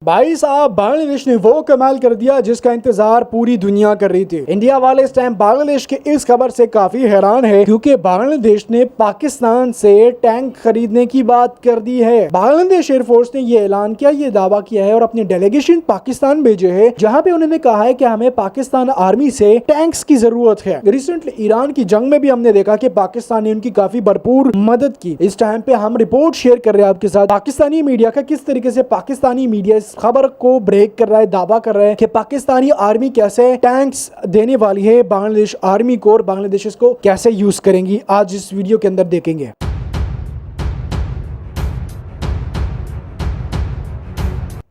भाई साहब, बांग्लादेश ने वो कमाल कर दिया जिसका इंतजार पूरी दुनिया कर रही थी। इंडिया वाले इस टाइम बांग्लादेश की इस खबर से काफी हैरान है क्योंकि बांग्लादेश ने पाकिस्तान से टैंक खरीदने की बात कर दी है। बांग्लादेश एयरफोर्स ने ये ऐलान किया, ये दावा किया है और अपनी डेलीगेशन पाकिस्तान भेजे है, जहाँ पे उन्होंने कहा है कि हमें पाकिस्तान आर्मी से टैंक्स की जरूरत है। रिसेंटली ईरान की जंग में भी हमने देखा कि पाकिस्तान ने उनकी काफी भरपूर मदद की। इस टाइम पे हम रिपोर्ट शेयर कर रहे हैं आपके साथ पाकिस्तानी मीडिया का, किस तरीके से पाकिस्तानी मीडिया खबर को ब्रेक कर रहा है, दावा कर रहा है कि पाकिस्तानी आर्मी कैसे टैंक्स देने वाली है बांग्लादेश आर्मी को और बांग्लादेश इसको कैसे यूज करेंगी, आज इस वीडियो के अंदर देखेंगे।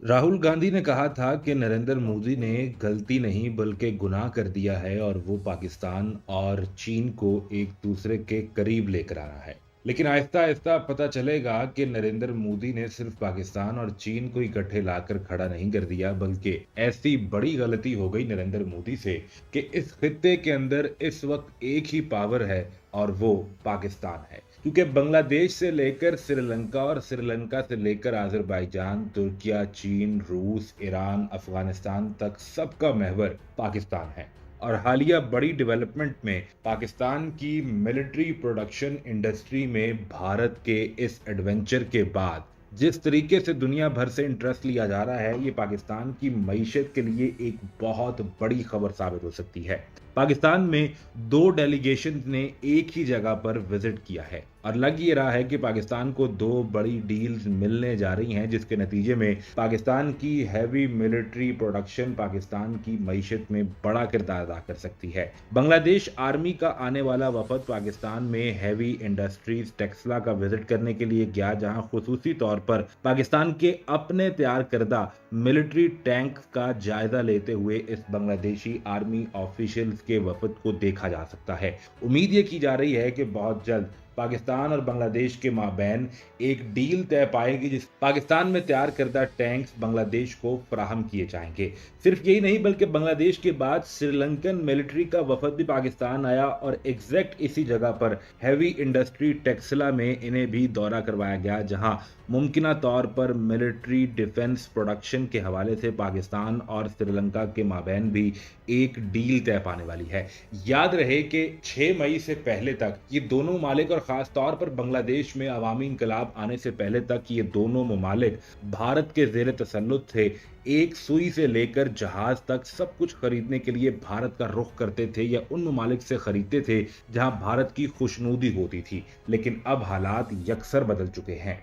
राहुल गांधी ने कहा था कि नरेंद्र मोदी ने गलती नहीं बल्कि गुनाह कर दिया है और वो पाकिस्तान और चीन को एक दूसरे के करीब लेकर आ रहा है। लेकिन आहिस्ता आहिस्ता पता चलेगा कि नरेंद्र मोदी ने सिर्फ पाकिस्तान और चीन को इकट्ठे लाकर खड़ा नहीं कर दिया, बल्कि ऐसी बड़ी गलती हो गई नरेंद्र मोदी से कि इस खित्ते के अंदर इस वक्त एक ही पावर है और वो पाकिस्तान है। क्योंकि बांग्लादेश से लेकर श्रीलंका और श्रीलंका से लेकर आज़रबाईजान, तुर्किया, चीन, रूस, ईरान, अफगानिस्तान तक सबका महवर पाकिस्तान है। और हालिया बड़ी डेवलपमेंट में पाकिस्तान की मिलिट्री प्रोडक्शन इंडस्ट्री में भारत के इस एडवेंचर के बाद जिस तरीके से दुनिया भर से इंटरेस्ट लिया जा रहा है, ये पाकिस्तान की मईशत के लिए एक बहुत बड़ी खबर साबित हो सकती है। पाकिस्तान में 2 डेलीगेशन ने एक ही जगह पर विजिट किया है और लग ये रहा है कि पाकिस्तान को 2 बड़ी डील्स मिलने जा रही हैं, जिसके नतीजे में पाकिस्तान की हैवी मिलिट्री प्रोडक्शन पाकिस्तान की मईशत में बड़ा किरदार अदा कर सकती है। बांग्लादेश आर्मी का आने वाला वफद पाकिस्तान में हैवी इंडस्ट्रीज टेक्सला का विजिट करने के लिए गया, जहां खुसूसी तौर पर पाकिस्तान के अपने तैयार करदा मिलिट्री टैंक का जायजा लेते हुए इस बांग्लादेशी आर्मी ऑफिशियल्स के वफद को देखा जा सकता है। उम्मीद ये की जा रही है कि बहुत जल्द पाकिस्तान और बांग्लादेश के माबैन एक डील तय पाएगी जिस पाकिस्तान में तैयार करदा टैंक्स बांग्लादेश को फराहम किए जाएंगे। सिर्फ यही नहीं बल्कि बांग्लादेश के बाद श्रीलंकन मिलिट्री का वफद भी पाकिस्तान आया और एग्जैक्ट इसी जगह पर हैवी इंडस्ट्री टेक्सला में इन्हें भी दौरा करवाया गया, जहां मुमकिना तौर पर मिलिट्री डिफेंस प्रोडक्शन के हवाले से पाकिस्तान और श्रीलंका के माबैन भी एक डील तय पाने वाली है। याद रहे कि 6 मई से पहले तक ये दोनों ममालिक और खास तौर पर बांग्लादेश में अवामी इंकलाब आने से पहले तक ये दोनों ममालिक भारत के ज़ेर तसल्लुत थे। एक सुई से लेकर जहाज तक सब कुछ खरीदने के लिए भारत का रुख करते थे या उन ममालिक से खरीदते थे जहां भारत की खुशनुदी होती थी। लेकिन अब हालात यकसर बदल चुके हैं।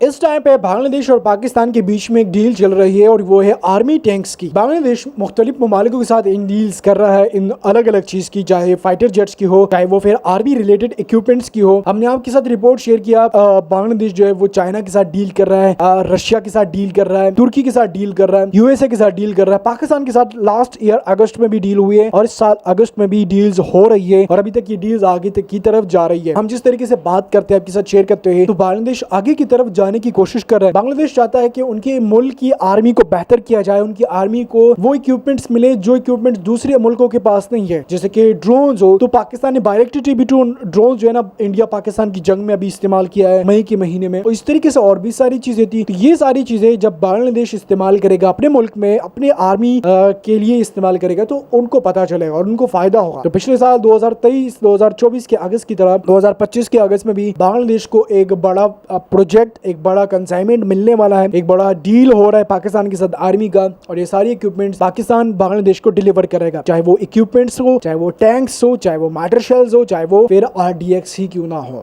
इस टाइम पे बांग्लादेश और पाकिस्तान के बीच में एक डील चल रही है और वो है आर्मी टैंक्स की। बांग्लादेश मुख्तलिफ ममालिकों के साथ इन डील्स कर रहा है, इन अलग अलग चीज की, चाहे फाइटर जेट्स की हो, चाहे वो फिर आर्मी रिलेटेड इक्विपमेंट्स की हो। हमने आपके साथ रिपोर्ट शेयर किया, बांग्लादेश जो है वो चाइना के साथ डील कर रहा है, रशिया के साथ डील कर रहा है, तुर्की के साथ डील कर रहा है, यूएसए के साथ डील कर रहा है, पाकिस्तान के साथ लास्ट ईयर अगस्त में भी डील हुई है और इस साल अगस्त में भी डील्स हो रही है और अभी तक ये डील्स आगे तक की तरफ जा रही है। हम जिस तरीके से बात करते हैं आपके साथ शेयर करते हैं, तो बांग्लादेश आगे की तरफ जाने की कोशिश कर रहा है। बांग्लादेश चाहता है कि उनके मुल्क की आर्मी को बेहतर किया जाए, उनकी आर्मी को वो इक्विपमेंट्स मिले जो इक्विपमेंट्स दूसरे मुल्कों के पास नहीं है, जैसे कि ड्रोन्स हो। तो पाकिस्तान ने डायरेक्ट ड्रोन जो है ना, इंडिया पाकिस्तान की जंग में अभी इस्तेमाल किया है मई के महीने में। तो इस तरीके से और भी सारी चीजें थी। तो ये सारी चीजें जब बांग्लादेश इस्तेमाल करेगा अपने मुल्क में, अपने आर्मी के लिए इस्तेमाल करेगा, तो उनको पता चलेगा और उनको फायदा होगा। तो पिछले साल 2023-2024 के अगस्त की तरह 2025 के अगस्त में भी बांग्लादेश को एक बड़ा प्रोजेक्ट, एक बड़ा कंसाइनमेंट मिलने वाला है, एक बड़ा डील हो रहा है पाकिस्तान के साथ आर्मी का, और ये सारी इक्विपमेंट्स पाकिस्तान बांग्लादेश को डिलीवर करेगा, चाहे वो इक्विपमेंट्स हो, चाहे वो टैंक्स हो, चाहे वो मार्टर शेल्स हो, चाहे वो फिर RDX ही क्यों ना हो।